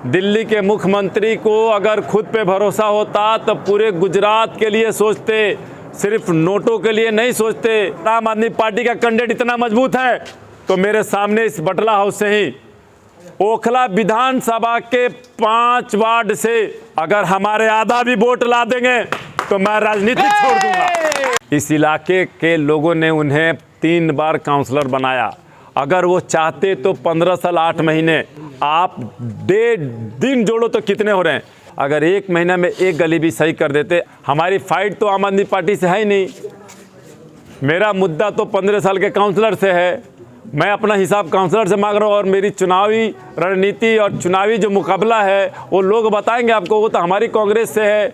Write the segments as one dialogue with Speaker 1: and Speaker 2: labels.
Speaker 1: दिल्ली के मुख्यमंत्री को अगर खुद पे भरोसा होता तो पूरे गुजरात के लिए सोचते, सिर्फ नोटों के लिए नहीं सोचते। आम आदमी पार्टी का कैंडिडेट इतना मजबूत है तो मेरे सामने इस बटला हाउस से ही ओखला विधानसभा के 5 वार्ड से अगर हमारे आधा भी वोट ला देंगे तो मैं राजनीति छोड़ दूंगा। इस इलाके के लोगों ने उन्हें 3 बार काउंसलर बनाया। अगर वो चाहते तो 15 साल 8 महीने, आप दिन जोड़ो तो कितने हो रहे हैं, अगर 1 महीना में एक गली भी सही कर देते। हमारी फाइट तो आम आदमी पार्टी से है ही नहीं। मेरा मुद्दा तो 15 साल के काउंसलर से है। मैं अपना हिसाब काउंसलर से मांग रहा हूँ और मेरी चुनावी रणनीति और चुनावी जो मुकाबला है वो लोग बताएंगे आपको। वो तो हमारी कांग्रेस से है,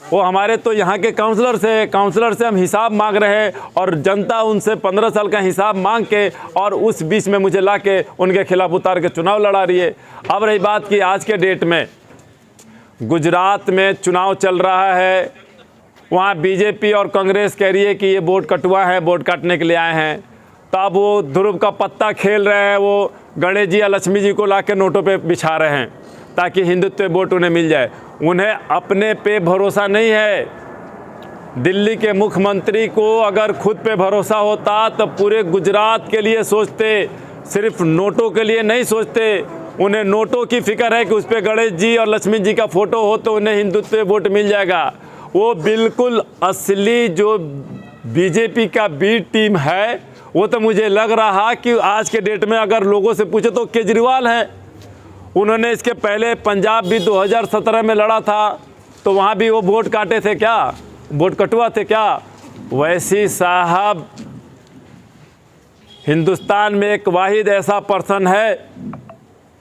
Speaker 1: वो हमारे तो यहाँ के काउंसलर से है। काउंसलर से हम हिसाब मांग रहे हैं और जनता उनसे 15 साल का हिसाब मांग के और उस बीच में मुझे ला के उनके खिलाफ उतार के चुनाव लड़ा रही है। अब रही बात कि आज के डेट में गुजरात में चुनाव चल रहा है, वहाँ बीजेपी और कांग्रेस कह रही है कि ये वोट कटुआ है, वोट काटने के लिए आए हैं। तब वो ध्रुव का पत्ता खेल रहे हैं, वो गणेश जी या लक्ष्मी जी को ला के नोटों पे बिछा रहे हैं ताकि हिंदुत्व वोट उन्हें मिल जाए। उन्हें अपने पे भरोसा नहीं है। दिल्ली के मुख्यमंत्री को अगर खुद पे भरोसा होता तो पूरे गुजरात के लिए सोचते, सिर्फ नोटों के लिए नहीं सोचते। उन्हें नोटों की फिक्र है कि उस पर गणेश जी और लक्ष्मी जी का फोटो हो तो उन्हें हिंदुत्व वोट मिल जाएगा। वो बिल्कुल असली जो बीजेपी का बी टीम है, वो तो मुझे लग रहा कि आज के डेट में अगर लोगों से पूछे तो केजरीवाल है। उन्होंने इसके पहले पंजाब भी 2017 में लड़ा था तो वहाँ भी वो वोट काटे थे क्या, वोट कटुआ थे क्या? वैसी साहब हिंदुस्तान में एक वाहिद ऐसा पर्सन है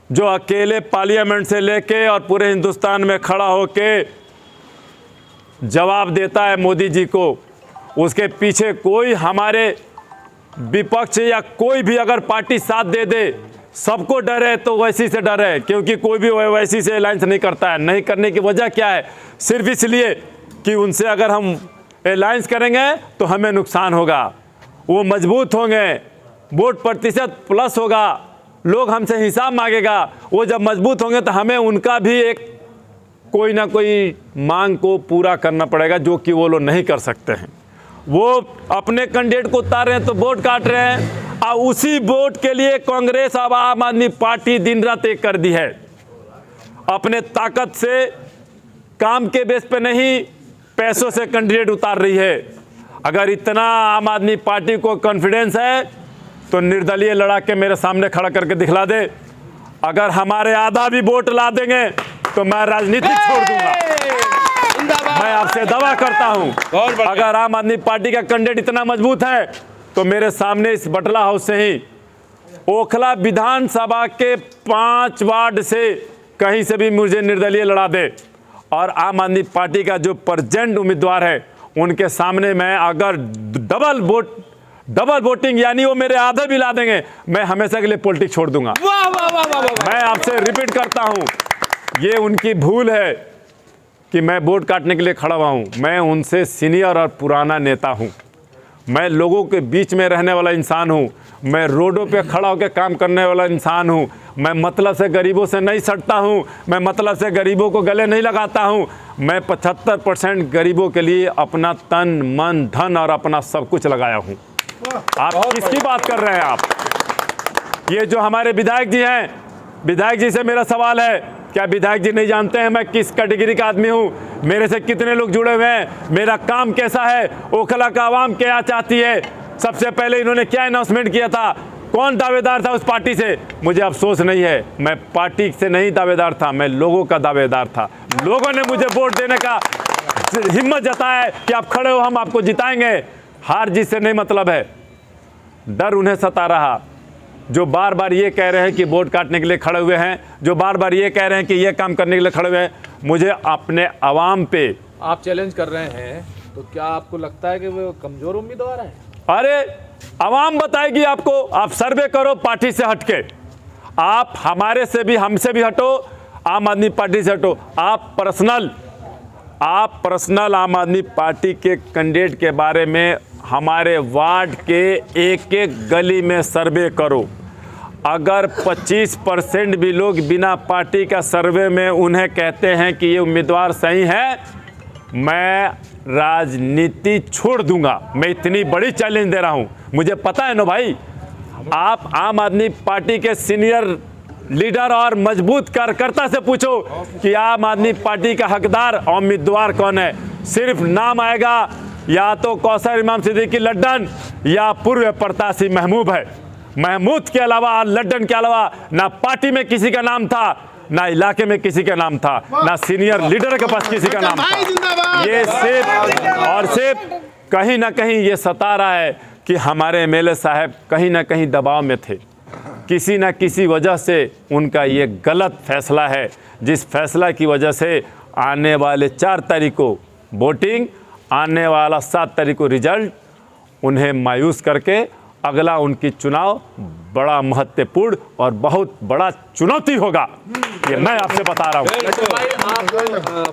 Speaker 1: जो अकेले पार्लियामेंट से लेके और पूरे हिंदुस्तान में खड़ा होके जवाब देता है मोदी जी को। उसके पीछे कोई हमारे विपक्ष या कोई भी अगर पार्टी साथ दे दे, सबको डर है तो वैसी से डर है, क्योंकि कोई भी वैसी से अलायंस नहीं करता है। नहीं करने की वजह क्या है? सिर्फ इसलिए कि उनसे अगर हम अलायंस करेंगे तो हमें नुकसान होगा। वो मजबूत होंगे, वोट प्रतिशत प्लस होगा, लोग हमसे हिसाब मांगेगा। वो जब मजबूत होंगे तो हमें उनका भी एक कोई ना कोई मांग को पूरा करना पड़ेगा, जो कि वो लोग नहीं कर सकते हैं। वो अपने कैंडिडेट को उतार रहे हैं तो वोट काट रहे हैं, और उसी वोट के लिए कांग्रेस अब आम आदमी पार्टी दिन रात एक कर दी है। अपने ताकत से, काम के बेस पे नहीं, पैसों से कैंडिडेट उतार रही है। अगर इतना आम आदमी पार्टी को कॉन्फिडेंस है तो निर्दलीय लड़ा के मेरे सामने खड़ा करके दिखला दे। अगर हमारे आधा भी वोट ला देंगे तो मैं राजनीति छोड़ दूंगा। मैं आपसे दावा करता हूं, अगर आम आदमी पार्टी का कैंडिडेट इतना मजबूत है तो मेरे सामने इस बटला हाउस से ही ओखला विधानसभा के 5 वार्ड से कहीं से भी मुझे निर्दलीय लड़ा दे और आम आदमी पार्टी का जो प्रेजेंट उम्मीदवार है उनके सामने मैं अगर डबल वोटिंग यानी वो मेरे आधे भी ला देंगे, मैं हमेशा के लिए पॉलिटिक्स छोड़ दूंगा। मैं आपसे रिपीट करता हूं, ये उनकी भूल है कि मैं वोट काटने के लिए खड़ा हुआ हूँ। मैं उनसे सीनियर और पुराना नेता हूँ। मैं लोगों के बीच में रहने वाला इंसान हूँ। मैं रोडों पे खड़ा होकर काम करने वाला इंसान हूँ। मैं मतलब से गरीबों से नहीं सटता हूँ। मैं मतलब से गरीबों को गले नहीं लगाता हूँ। मैं 75% गरीबों के लिए अपना तन मन धन और अपना सब कुछ लगाया हूँ। आप किसकी बात कर रहे हैं आप? ये जो हमारे विधायक जी हैं, विधायक जी से मेरा सवाल है, क्या विधायक जी नहीं जानते हैं मैं किस कैटेगरी का आदमी हूं? मेरे से कितने लोग जुड़े हुए हैं? मेरा काम कैसा है? ओखला का आवाम क्या चाहती है? सबसे पहले इन्होंने क्या अनाउंसमेंट किया था? कौन दावेदार था उस पार्टी से? मुझे अफसोस नहीं है, मैं पार्टी से नहीं दावेदार था, मैं लोगों का दावेदार था। लोगों ने मुझे वोट देने का हिम्मत जताया है कि आप खड़े हो, हम आपको जिताएंगे। हार जीत से नहीं मतलब है। डर उन्हें सता रहा जो बार बार ये कह रहे हैं कि वोट काटने के लिए खड़े हुए हैं, जो बार बार ये कह रहे हैं कि ये काम करने के लिए खड़े हुए हैं। मुझे अपने अवाम पे
Speaker 2: आप चैलेंज कर रहे हैं, तो क्या आपको लगता है कि वो कमजोर उम्मीदवार है?
Speaker 1: अरे अवाम बताएगी आपको। आप सर्वे करो पार्टी से हटके, आप हमारे से भी, हमसे भी हटो, आम आदमी पार्टी से हटो। आप पर्सनल आम आदमी पार्टी के कैंडिडेट के बारे में हमारे वार्ड के एक एक गली में सर्वे करो। अगर 25% भी लोग बिना पार्टी का सर्वे में उन्हें कहते हैं कि ये उम्मीदवार सही है, मैं राजनीति छोड़ दूंगा। मैं इतनी बड़ी चैलेंज दे रहा हूं। मुझे पता है ना भाई, आप आम आदमी पार्टी के सीनियर लीडर और मजबूत कार्यकर्ता से पूछो कि आम आदमी पार्टी का हकदार और उम्मीदवार कौन है। सिर्फ नाम आएगा या तो कौसर इमाम सिद्दीकी लड्डन या पूर्व प्रत्याशी महमूद है। महमूद के अलावा, लड्डन के अलावा ना पार्टी में किसी का नाम था, ना इलाके में किसी का नाम था, ना सीनियर लीडर के पास किसी का नाम था। ये सिर्फ कहीं ना कहीं ये सता रहा है कि हमारे एमएलए साहब कहीं ना कहीं दबाव में थे। किसी न किसी वजह से उनका ये गलत फैसला है, जिस फैसला की वजह से आने वाले 4 तारीख को वोटिंग, आने वाला 7 तारीख को रिजल्ट उन्हें मायूस करके अगला उनकी चुनाव बड़ा महत्वपूर्ण और बहुत बड़ा चुनौती होगा। ये मैं आपसे बता रहा हूँ।
Speaker 2: भाई आप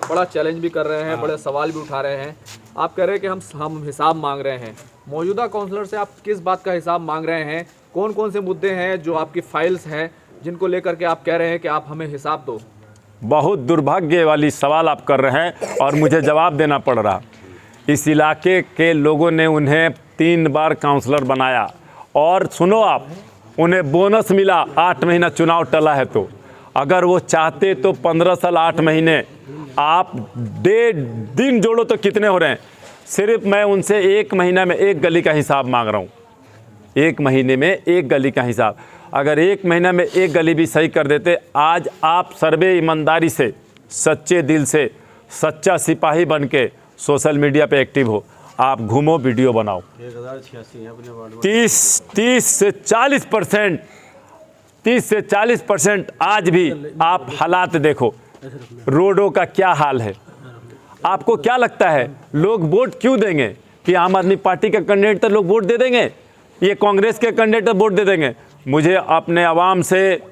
Speaker 2: बड़ा चैलेंज भी कर रहे हैं, बड़े सवाल भी उठा रहे हैं। आप कह रहे हैं कि हम हिसाब मांग रहे हैं। मौजूदा काउंसलर से आप किस बात का हिसाब मांग रहे हैं? कौन कौन से मुद्दे हैं जो आपकी फाइल्स हैं जिनको लेकर के आप कह रहे हैं कि आप हमें हिसाब दो?
Speaker 1: बहुत दुर्भाग्य वाली सवाल आप कर रहे हैं और मुझे जवाब देना पड़ रहा। इस इलाके के लोगों ने उन्हें 3 बार काउंसलर बनाया और सुनो आप, उन्हें बोनस मिला 8 महीना चुनाव टला है। तो अगर वो चाहते तो 15 साल 8 महीने, आप दिन जोड़ो तो कितने हो रहे हैं। सिर्फ मैं उनसे 1 महीना में 1 गली का हिसाब मांग रहा हूँ। 1 महीने में 1 गली का हिसाब। अगर 1 महीना में 1 गली भी सही कर देते, आज आप सर्वे ईमानदारी से, सच्चे दिल से, सच्चा सिपाही बन के सोशल मीडिया पे एक्टिव हो, आप घूमो, वीडियो बनाओ। 30 से 40% आज भी आप हालात देखो, रोडों का क्या हाल है। आपको क्या लगता है लोग वोट क्यों देंगे? कि आम आदमी पार्टी के कैंडिडेट तो लोग वोट दे देंगे, ये कांग्रेस के कैंडिडेट वोट दे देंगे? मुझे अपने आवाम से,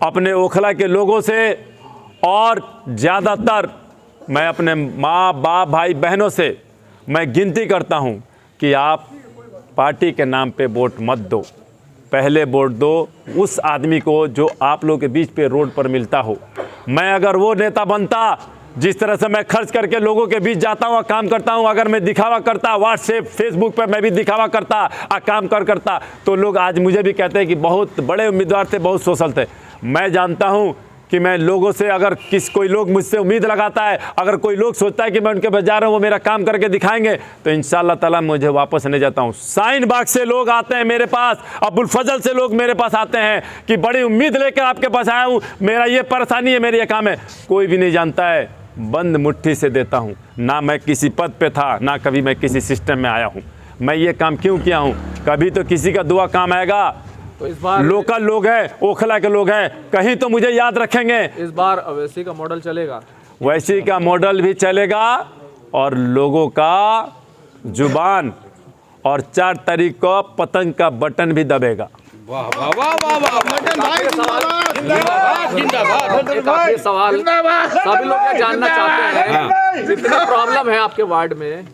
Speaker 1: अपने ओखला के लोगों से और ज़्यादातर मैं अपने माँ बाप भाई बहनों से मैं गिनती करता हूं कि आप पार्टी के नाम पे वोट मत दो। पहले वोट दो उस आदमी को जो आप लोगों के बीच पे रोड पर मिलता हो। मैं अगर वो नेता बनता जिस तरह से मैं खर्च करके लोगों के बीच जाता हूँ, काम करता हूँ, अगर मैं दिखावा करता व्हाट्सएप फेसबुक पर, मैं भी दिखावा करता काम करता, तो लोग आज मुझे भी कहते हैं कि बहुत बड़े उम्मीदवार थे, बहुत सोशल थे। मैं जानता हूँ कि मैं लोगों से, अगर कोई लोग मुझसे उम्मीद लगाता है, अगर कोई लोग सोचता है कि मैं उनके पास जा रहा हूँ, वो मेरा काम करके दिखाएंगे, तो इंशाअल्लाह ताला मुझे वापस नहीं जाता हूँ। शाहीन बाग से लोग आते हैं मेरे पास, अब्दुल फजल से लोग मेरे पास आते हैं कि बड़ी उम्मीद लेकर आपके पास आया हूँ, मेरा ये परेशानी है, मेरा ये काम है। कोई भी नहीं जानता है, बंद मुट्ठी से देता हूँ। ना मैं किसी पद पे था, ना कभी मैं किसी सिस्टम में आया हूँ। मैं ये काम क्यों किया हूँ? कभी तो किसी का दुआ काम आएगा।
Speaker 2: तो इस बार
Speaker 1: लोकल लोग हैं, ओखला के लोग हैं, कहीं तो मुझे याद रखेंगे।
Speaker 2: इस बार अवैसी का मॉडल चलेगा?
Speaker 1: वैसी का मॉडल भी चलेगा और लोगों का जुबान, और 4 तारीख को पतंग का बटन भी दबेगा।
Speaker 2: वाह वाह वाह वाह वाह। सवाल सभी लोग ये जानना चाहते हैं, जितने प्रॉब्लम है आपके वार्ड में,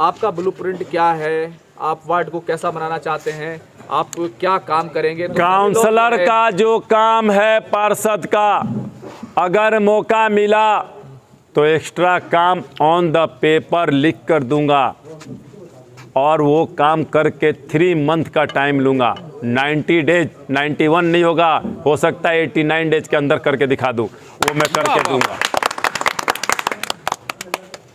Speaker 2: आपका ब्लूप्रिंट क्या है, आप वार्ड को कैसा बनाना चाहते हैं, आप क्या काम करेंगे? तो
Speaker 1: काउंसलर का जो काम है, पार्षद का, अगर मौका मिला तो एक्स्ट्रा काम ऑन द पेपर लिख कर दूंगा और वो काम करके 3 मंथ का टाइम लूंगा। 90 डेज, 91 नहीं होगा, हो सकता है 89 डेज के अंदर करके दिखा दूं, वो मैं करके दूंगा।